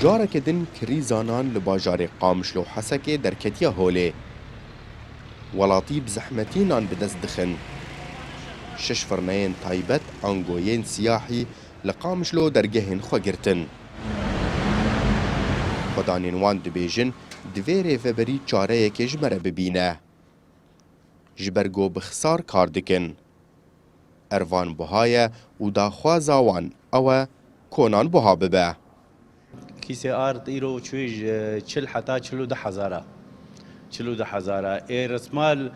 جارك دن كريزانان لباجار قامشلو حسكي دركتيا هولي ولاطي بزحمتينان بدست دخن شش فرنين تايبت انگوين سياحي لقامشلو درگهن خوگرتن خدانين وان دبيجن دويري فبري چاره که جمره ببینه جبرگو بخسار کار دکن اروان بهایه و داخوازا وان او کونان بها ببه كيسي ارض ايرو تشويج تشل حتى تشلو ده حزاره تشلو ده حزاره اي رسمال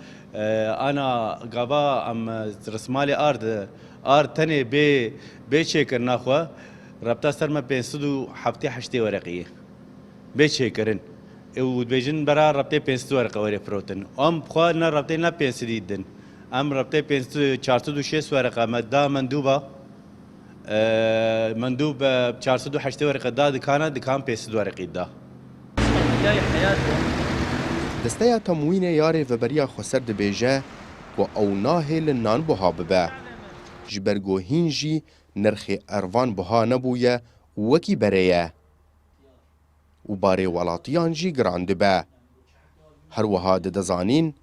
انا قبا ام رسمالي ارض تاني بي شيكر ناخوا ربطا سرما بينسدو حفتي حشتي ورقيه بي شيكرن و بيجن برا ربطي بينسدو ورقه وري فروتن ام بخوانا ربطي نا بينسديدن ام ربطي بينسدو چارتو شيس ورقه مدا مندوبه مندوب 408 ورقه دا دكان 500 ورقه دا دستيا تموين ياري فبريا خسر دبيجه و او ناهل نان بها ببه جبرگو هنجي نرخي اروان بها نبويه وكي بريه و باري ولاتيان جي گران دبه هر وها دزانين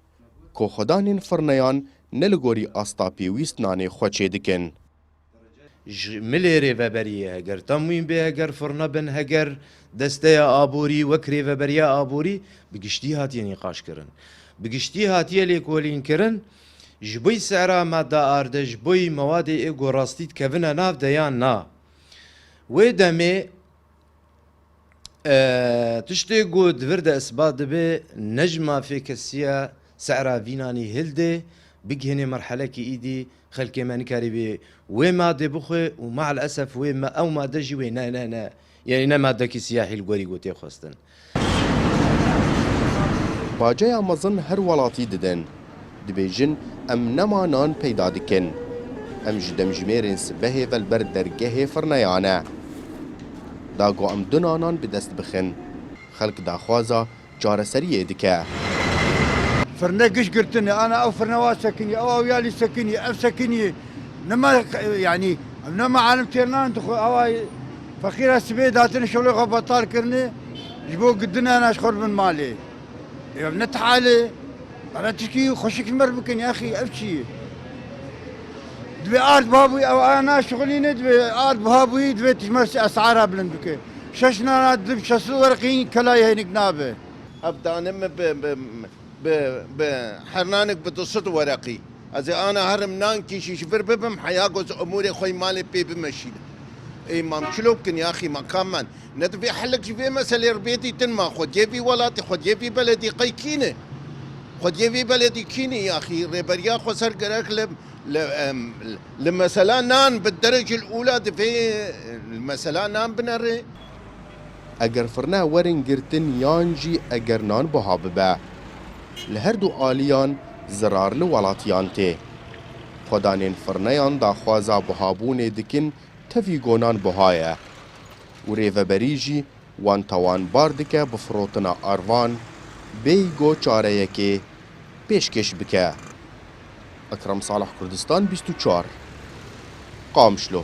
كو خدانين فرنيان نلگوري استا پيويست ناني خوچه دكن ملي ريفابريه هجر تموين به هجر فرنا بن هجر دستيا ابوري وكري فابريا ابوري بقشتي هاتي نقاش كرن بقشتي هاتي ليكولين كرن جبوي سعرا ماده ارده جبوي مواد ايغو راستيت كفنا ناف ديان نا ودمي تشتي قود فرد اسباد به نجمه في كسيا سعرا فيناني هلدي بقهني مرحله كي ايدي خلكي ماني كاريبي وما دي بخي ومع الاسف وما او ما دجي وين نا يعني نما دكي سياحي الغوري قوتي خوستن باجايا مزن هر ولاتي ددن دبيجن ام نما نان پیدا دکن ام جدم جميرين سبهي والبر درگه فرنيانه داگو ام دنانان بدست بخن خلق داخوازا جارسريه دكه فرنا قش قرتني انا او فرنوات سكني او يالي سكني او سكني نما يعني نما عالم تيرنان دخل او فخير السبيداتني شغل بطال كرني جبو قدنا انا اشخر من مالي ابنت حالي انا تشكي خشك مربكن يا اخي ابشي دبي ارض بابوي او انا شغلي ندبي ارض بابوي دبي تجمس اسعارها بلندك ششنا دب شسو ورقين كلاي هينك نابه ابدا انم بحرنانك بتصد ورقي اذا انا هرمنان كيشي شفر ببم حياقوز اموري خوي مالي بي بمشيله اي مام شلوكن يا اخي مكان ندبي حلك في مسألة ربيتي تنما خد جيبي ولاتي خد جيبي بلدي قيكينه خد جيبي بلدي كيني يا اخي ريبريا خسر قرق لمسألة نان بالدرجة الأولى دفي المسألة نان بنري اگر فرنا ورن گرتن یانجی اگر نان بها ببه لهردو آلیان زرار لولاتیان ته خدانین فرنیان داخوازا بهابون دکن تفی گونان بهایه و ریوبریجی وان توان باردکه بفروتنا آروان بیگو چاره یکی پیشکش بکه اکرم صالح کردستان 24 قامشلو